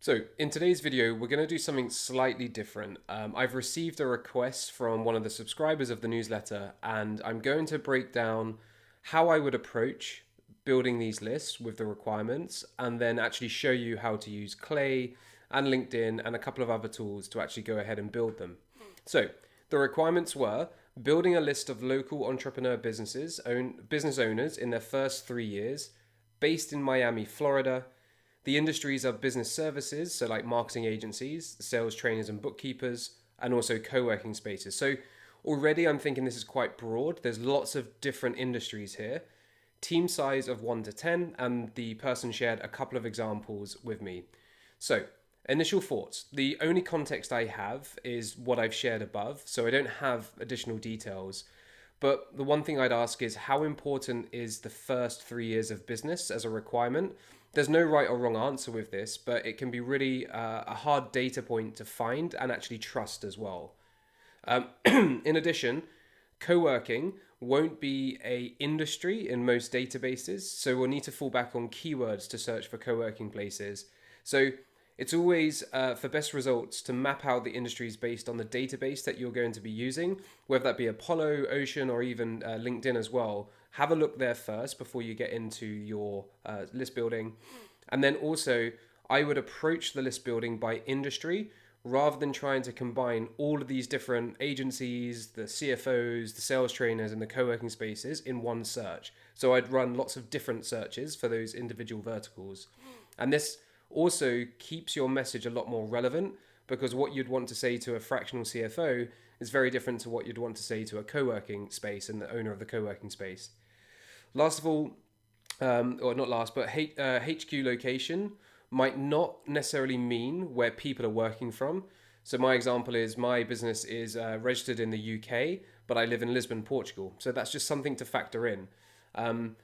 So in today's video, we're going to do something slightly different. I've received a request from one of the subscribers of the newsletter, and I'm going to break down how I would approach building these lists with the requirements, and then actually show you how to use Clay and LinkedIn and a couple of other tools to actually go ahead and build them. So the requirements were building a list of local entrepreneur business owners in their first 3 years, based in Miami, Florida. The industries are business services, so like marketing agencies, sales trainers and bookkeepers, and also co-working spaces. So already I'm thinking this is quite broad. There's lots of different industries here. Team size of 1 to 10, and the person shared a couple of examples with me. So initial thoughts. The only context I have is what I've shared above, so I don't have additional details. But the one thing I'd ask is, how important is the first 3 years of business as a requirement? There's no right or wrong answer with this, but it can be really a hard data point to find and actually trust as well. In addition, co-working won't be a industry in most databases, so we'll need to fall back on keywords to search for co-working places. So it's always, for best results, to map out the industries based on the database that you're going to be using, whether that be Apollo, Ocean, or even LinkedIn as well. Have a look there first before you get into your list building. And then also, I would approach the list building by industry rather than trying to combine all of these different agencies, the CFOs, the sales trainers, and the co-working spaces in one search. So I'd run lots of different searches for those individual verticals. And this also keeps your message a lot more relevant, because what you'd want to say to a fractional CFO is very different to what you'd want to say to a co-working space and the owner of the co-working space. Last of all, or not last, but HQ location might not necessarily mean where people are working from. So my example is, my business is registered in the UK, but I live in Lisbon, Portugal. So that's just something to factor in. The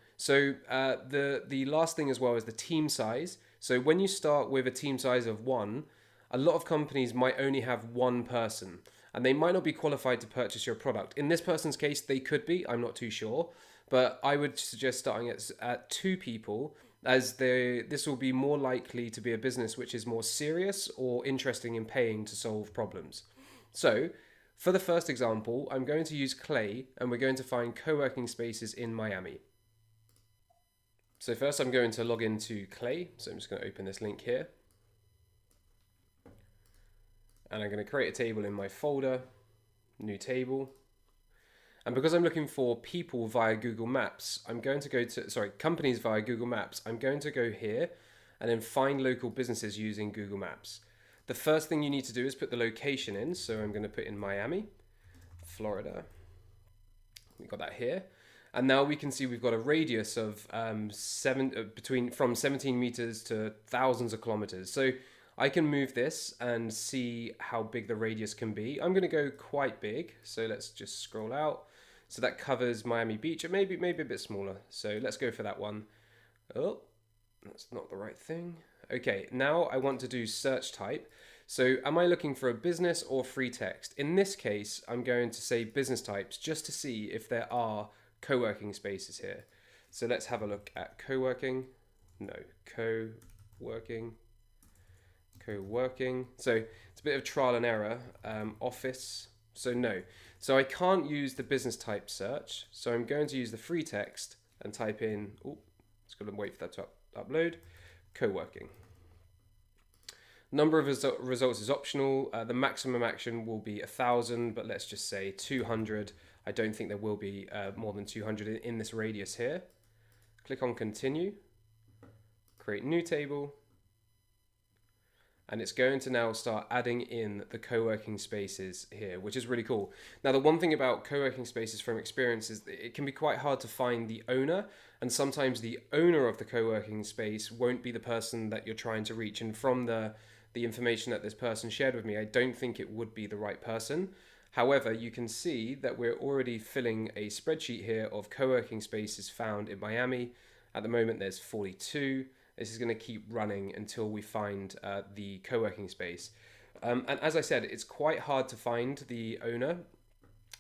last thing as well is the team size. So when you start with a team size of 1, a lot of companies might only have 1 person, and they might not be qualified to purchase your product. In this person's case, they could be, I'm not too sure, but I would suggest starting at 2 people, as this will be more likely to be a business which is more serious or interesting in paying to solve problems. So for the first example, I'm going to use Clay, and we're going to find co-working spaces in Miami. So first I'm going to log into Clay. So I'm just going to open this link here. And I'm going to create a table in my folder, new table. And because I'm looking for people via Google Maps, I'm going to go to, companies via Google Maps. I'm going to go here and then find local businesses using Google Maps. The first thing you need to do is put the location in. So I'm going to put in Miami, Florida. We've got that here. And now we can see we've got a radius of from 17 meters to thousands of kilometers. So I can move this and see how big the radius can be. I'm going to go quite big. So let's just scroll out. So that covers Miami Beach, or maybe a bit smaller. So let's go for that one. Oh, that's not the right thing. Okay, now I want to do search type. So am I looking for a business or free text? In this case, I'm going to say business types just to see if there are co-working spaces here. So let's have a look at co-working. No, co-working. So it's a bit of trial and error. Office. So no. So I can't use the business type search. So I'm going to use the free text and type in, it's going to wait for that to upload, co-working. Number of results is optional. The maximum action will be 1,000, but let's just say 200. I don't think there will be more than 200 in this radius here. Click on continue, create new table, and it's going to now start adding in the co-working spaces here, which is really cool. Now, the one thing about co-working spaces from experience is that it can be quite hard to find the owner, and sometimes the owner of the co-working space won't be the person that you're trying to reach. And from the information that this person shared with me, I don't think it would be the right person. However, you can see that we're already filling a spreadsheet here of co-working spaces found in Miami. At the moment, there's 42. This is going to keep running until we find the co-working space. And as I said, it's quite hard to find the owner.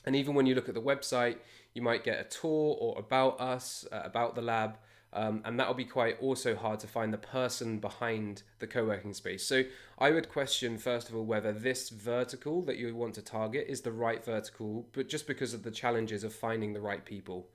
And even when you look at the website, you might get a tour or about us, about the lab. And that'll be quite also hard to find the person behind the co-working space. So I would question, first of all, whether this vertical that you want to target is the right vertical, but just because of the challenges of finding the right people.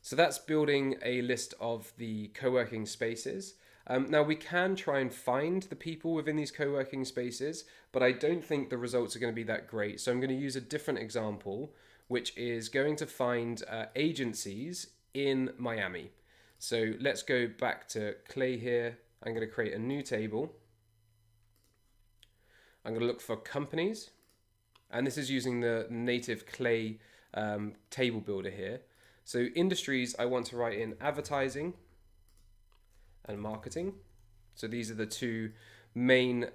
So that's building a list of the co-working spaces. Now we can try and find the people within these co-working spaces, but I don't think the results are going to be that great. So I'm going to use a different example, which is going to find agencies in Miami. So let's go back to Clay here. I'm going to create a new table. I'm going to look for companies, and this is using the native Clay table builder here. So industries, I want to write in advertising and marketing. So these are the two main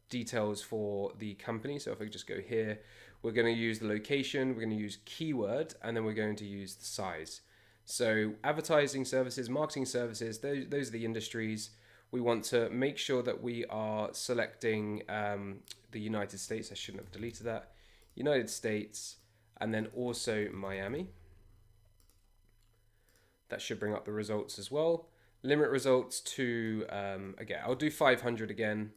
details for the company. So if I just go here, we're going to use the location, we're going to use keyword, and then we're going to use the size. So advertising services, marketing services, those are the industries. We want to make sure that we are selecting the United States. I shouldn't have deleted that. United States, and then also Miami. That should bring up the results as well. Limit results to, again, I'll do 500 again.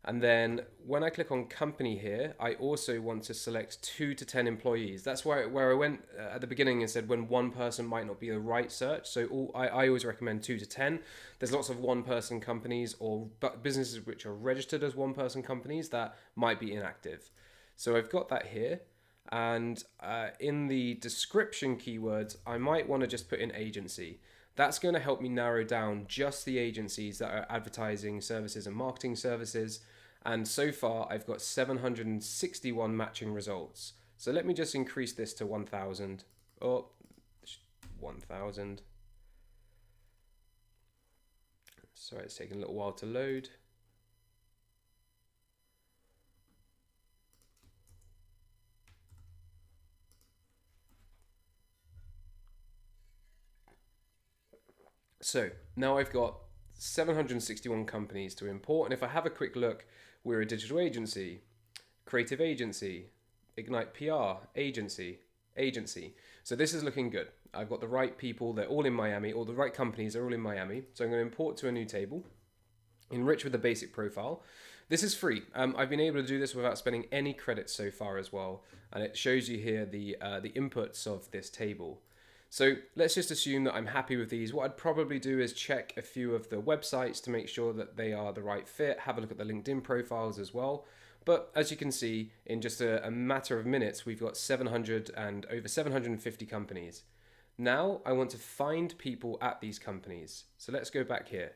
And then when I click on company here, I also want to select 2 to 10 employees. That's where I went at the beginning and said when one person might not be the right search. So I always recommend 2 to 10. There's lots of one-person companies or businesses which are registered as one-person companies that might be inactive. So I've got that here. And in the description keywords, I might want to just put in agency. That's going to help me narrow down just the agencies that are advertising services and marketing services. And so far, I've got 761 matching results. So let me just increase this to 1,000. Oh, 1,000. Sorry, it's taking a little while to load. So now I've got 761 companies to import. And if I have a quick look, we're a digital agency, creative agency, Ignite PR, agency. So this is looking good. I've got the right people, they're all in Miami, or the right companies are all in Miami. So I'm going to import to a new table, enrich with the basic profile. This is free. I've been able to do this without spending any credits so far as well. And it shows you here the inputs of this table. So let's just assume that I'm happy with these. What I'd probably do is check a few of the websites to make sure that they are the right fit, have a look at the LinkedIn profiles as well. But as you can see, in just a matter of minutes, we've got 700 and over 750 companies. Now I want to find people at these companies. So let's go back here.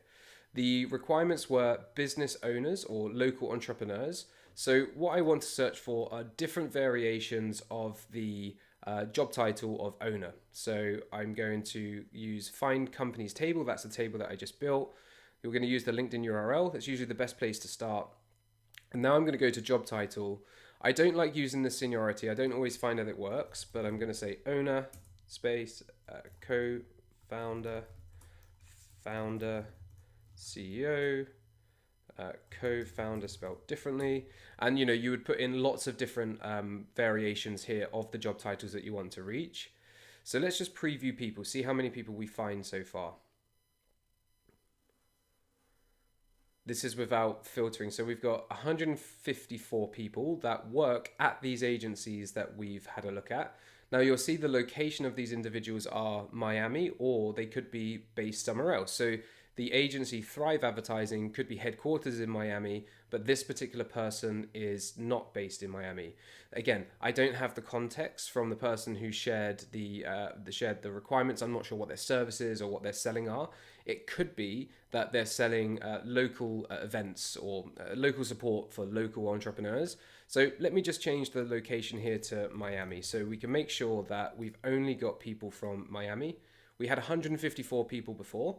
The requirements were business owners or local entrepreneurs. So what I want to search for are different variations of the job title of owner. So I'm going to use find companies table. That's the table that I just built. We're going to use the LinkedIn URL. That's usually the best place to start. And now I'm going to go to job title. I don't like using the seniority. I don't always find that it works, but I'm going to say owner space co-founder, founder, CEO, co-founder spelled differently. And you would put in lots of different variations here of the job titles that you want to reach. So let's just preview people, see how many people we find so far. This is without filtering. So we've got 154 people that work at these agencies that we've had a look at. Now you'll see the location of these individuals are Miami, or they could be based somewhere else. So the agency Thrive Advertising could be headquarters in Miami, but this particular person is not based in Miami. Again, I don't have the context from the person who shared the requirements. I'm not sure what their services or what they're selling are. It could be that they're selling local events or local support for local entrepreneurs. So let me just change the location here to Miami so we can make sure that we've only got people from Miami. We had 154 people before.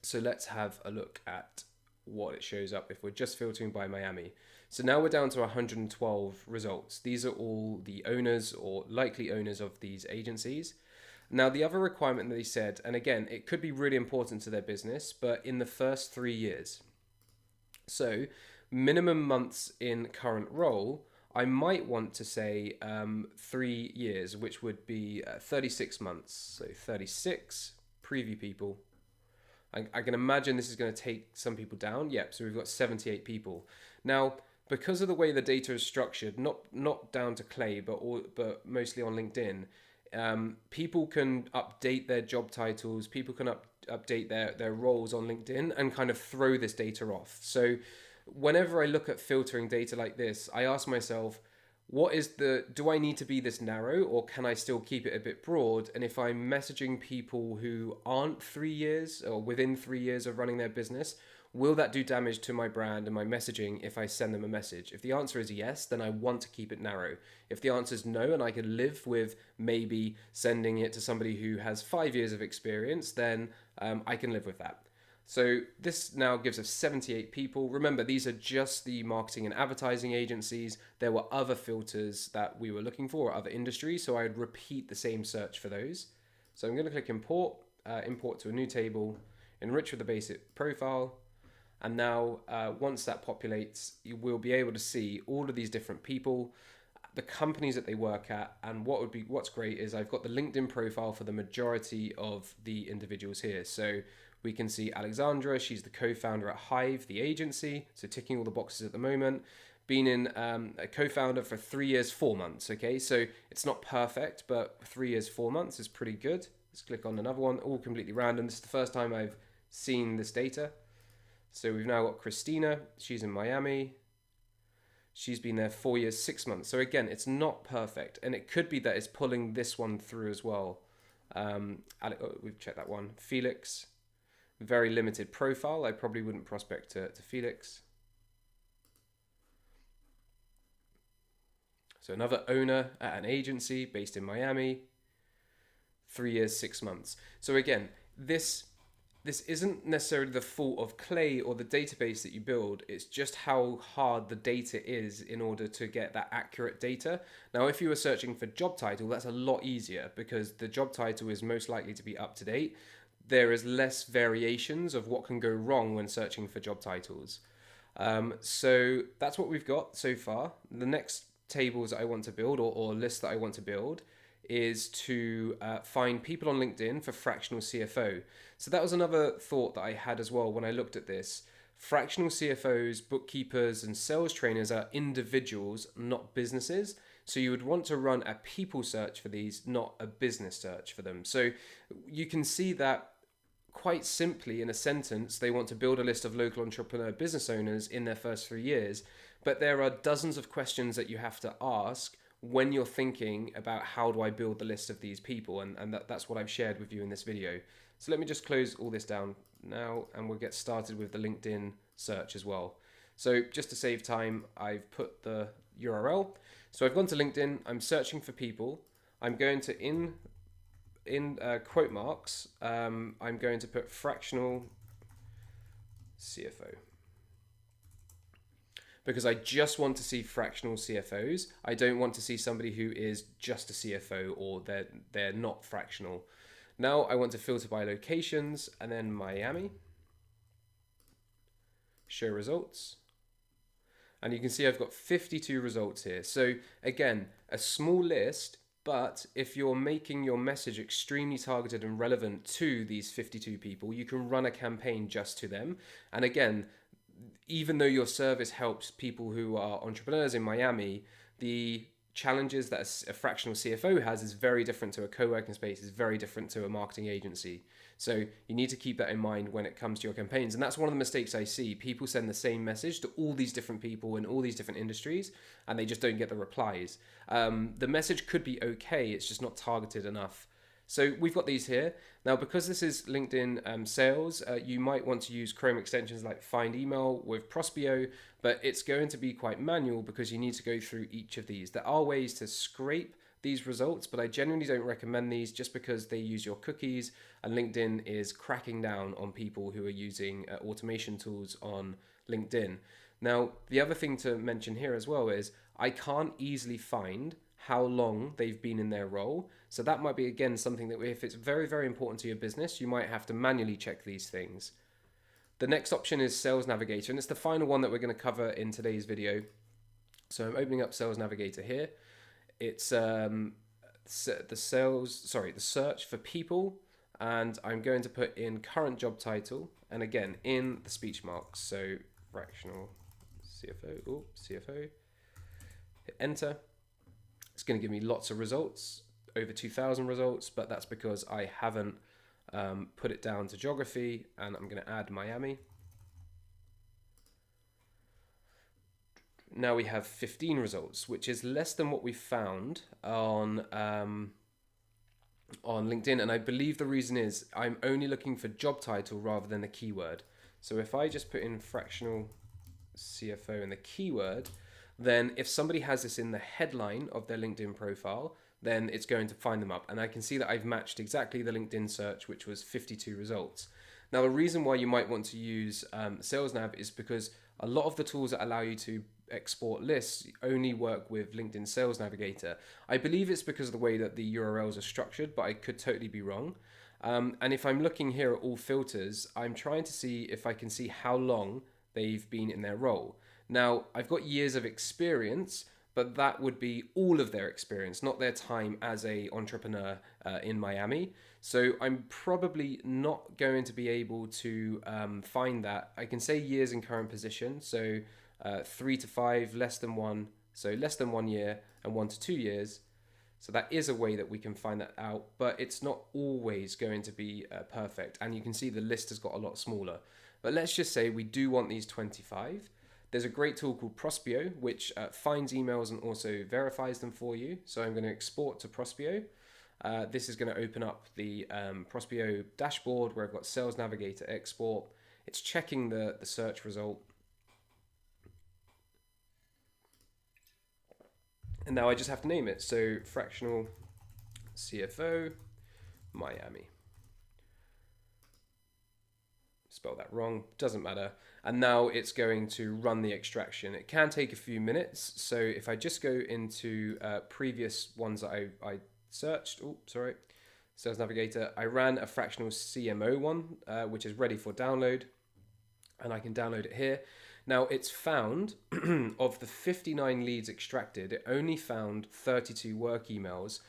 So let's have a look at what it shows up if we're just filtering by Miami. So now we're down to 112 results. These are all the owners or likely owners of these agencies. Now the other requirement that they said, and again, it could be really important to their business, but in the first 3 years. So minimum months in current role, I might want to say 3 years, which would be 36 months. So 36 preview people. I can imagine this is going to take some people down. Yep, so we've got 78 people. Now, because of the way the data is structured, not down to Clay, but mostly on LinkedIn, people can update their job titles, people can update their roles on LinkedIn and kind of throw this data off. So whenever I look at filtering data like this, I ask myself, do I need to be this narrow, or can I still keep it a bit broad? And if I'm messaging people who aren't 3 years or within 3 years of running their business, will that do damage to my brand and my messaging if I send them a message? If the answer is yes, then I want to keep it narrow. If the answer is no, and I can live with maybe sending it to somebody who has 5 years of experience, then I can live with that. So this now gives us 78 people. Remember, these are just the marketing and advertising agencies. There were other filters that we were looking for, other industries, so I'd repeat the same search for those. So I'm going to click import, import to a new table, enrich with the basic profile, and now once that populates, you will be able to see all of these different people, the companies that they work at, and what's great is I've got the LinkedIn profile for the majority of the individuals here. So we can see Alexandra, she's the co-founder at Hive, the agency, so ticking all the boxes at the moment. Been in a co-founder for 3 years, 4 months, okay? So it's not perfect, but 3 years, 4 months is pretty good. Let's click on another one, all completely random. This is the first time I've seen this data. So we've now got Christina, she's in Miami. She's been there 4 years, 6 months. So again, it's not perfect. And it could be that it's pulling this one through as well. We've checked that one. Felix, very limited profile. I probably wouldn't prospect to Felix. So another owner at an agency based in Miami, 3 years, 6 months. So again, this isn't necessarily the fault of Clay or the database that you build. It's just how hard the data is in order to get that accurate data. Now, if you were searching for job title, that's a lot easier because the job title is most likely to be up to date. There is less variations of what can go wrong when searching for job titles. So that's what we've got so far. The next tables that I want to build or list that I want to build is to find people on LinkedIn for fractional CFO. So that was another thought that I had as well when I looked at this. Fractional CFOs, bookkeepers, and sales trainers are individuals, not businesses. So you would want to run a people search for these, not a business search for them. So you can see that quite simply in a sentence, they want to build a list of local entrepreneur business owners in their first 3 years. But there are dozens of questions that you have to ask when you're thinking about how do I build the list of these people, and that's what I've shared with you in this video. So let me just close all this down now and we'll get started with the LinkedIn search as well. So just to save time, I've put the URL. So I've gone to LinkedIn, I'm searching for people. I'm going to, in quote marks, I'm going to put fractional CFO. Because I just want to see fractional CFOs. I don't want to see somebody who is just a CFO or they're not fractional. Now I want to filter by locations and then Miami. Show results. And you can see I've got 52 results here. So again, a small list, but if you're making your message extremely targeted and relevant to these 52 people, you can run a campaign just to them. And again, even though your service helps people who are entrepreneurs in Miami, the challenges that a fractional CFO has is very different to a co-working space, is very different to a marketing agency. So you need to keep that in mind when it comes to your campaigns. And that's one of the mistakes I see. People send the same message to all these different people in all these different industries, and they just don't get the replies. The message could be okay, it's just not targeted enough. So we've got these here. Now, because this is LinkedIn sales, you might want to use Chrome extensions like Find Email with Prospeo, but it's going to be quite manual because you need to go through each of these. There are ways to scrape these results, but I generally don't recommend these just because they use your cookies, and LinkedIn is cracking down on people who are using automation tools on LinkedIn. Now, the other thing to mention here as well is I can't easily find how long they've been in their role. So that might be, again, something that if it's very, very important to your business, you might have to manually check these things. The next option is Sales Navigator, and it's the final one that we're going to cover in today's video. So I'm opening up Sales Navigator here. It's the search for people, and I'm going to put in current job title, and again in the speech marks. So fractional CFO, hit enter. It's going to give me lots of results, over 2,000 results, but that's because I haven't put it down to geography, and I'm going to add Miami. Now we have 15 results, which is less than what we found on LinkedIn, and I believe the reason is I'm only looking for job title rather than the keyword. So if I just put in fractional CFO in the keyword, then if somebody has this in the headline of their LinkedIn profile, then it's going to find them up. And I can see that I've matched exactly the LinkedIn search, which was 52 results. Now, the reason why you might want to use SalesNav is because a lot of the tools that allow you to export lists only work with LinkedIn Sales Navigator. I believe it's because of the way that the URLs are structured, but I could totally be wrong. And if I'm looking here at all filters, I'm trying to see if I can see how long they've been in their role. Now, I've got years of experience, but that would be all of their experience, not their time as a entrepreneur in Miami. So I'm probably not going to be able to find that. I can say years in current position, so 3 to 5, less than 1, so less than 1 year, and 1 to 2 years. So that is a way that we can find that out, but it's not always going to be perfect. And you can see the list has got a lot smaller. But let's just say we do want these 25. There's a great tool called Prospeo, which finds emails and also verifies them for you. So I'm going to export to Prospeo. This is going to open up the Prospeo dashboard where I've got Sales Navigator export. It's checking the search result. And now I just have to name it. So fractional CFO Miami. Spell that wrong, doesn't matter. And now it's going to run the extraction. It can take a few minutes. So if I just go into previous ones that I searched, Sales Navigator, I ran a fractional CMO one, which is ready for download, and I can download it here. Now it's found, of the 59 leads extracted, it only found 32 work emails.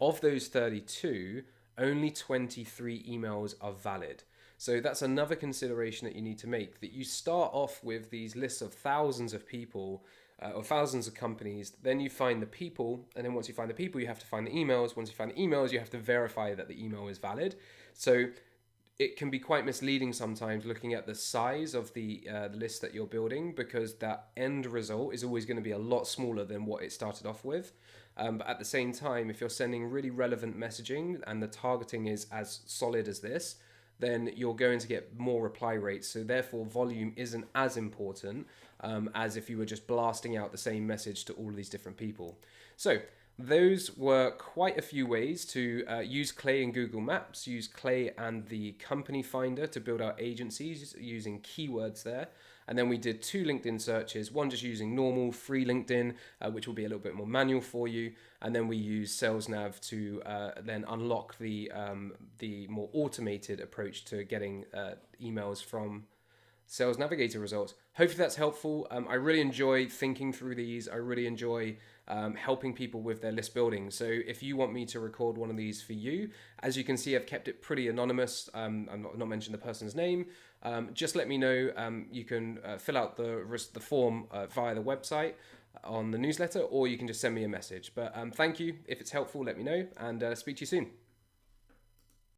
Of those 32, only 23 emails are valid. So that's another consideration that you need to make, that you start off with these lists of thousands of people or thousands of companies, then you find the people, and then once you find the people, you have to find the emails. Once you find the emails, you have to verify that the email is valid. So it can be quite misleading sometimes looking at the size of the list that you're building, because that end result is always going to be a lot smaller than what it started off with. But at the same time, if you're sending really relevant messaging and the targeting is as solid as this, then you're going to get more reply rates. So therefore, volume isn't as important as if you were just blasting out the same message to all of these different people. So those were quite a few ways to use Clay in Google Maps, use Clay and the company finder to build our agencies using keywords there. And then we did 2 LinkedIn searches, one just using normal free LinkedIn, which will be a little bit more manual for you. And then we use SalesNav to then unlock the more automated approach to getting emails from Sales Navigator results. Hopefully that's helpful. I really enjoy thinking through these. I really enjoy helping people with their list building. So if you want me to record one of these for you, as you can see, I've kept it pretty anonymous. I'm not mentioning the person's name. Just let me know. You can fill out the form via the website on the newsletter, or you can just send me a message. But thank you. If it's helpful, let me know, and speak to you soon.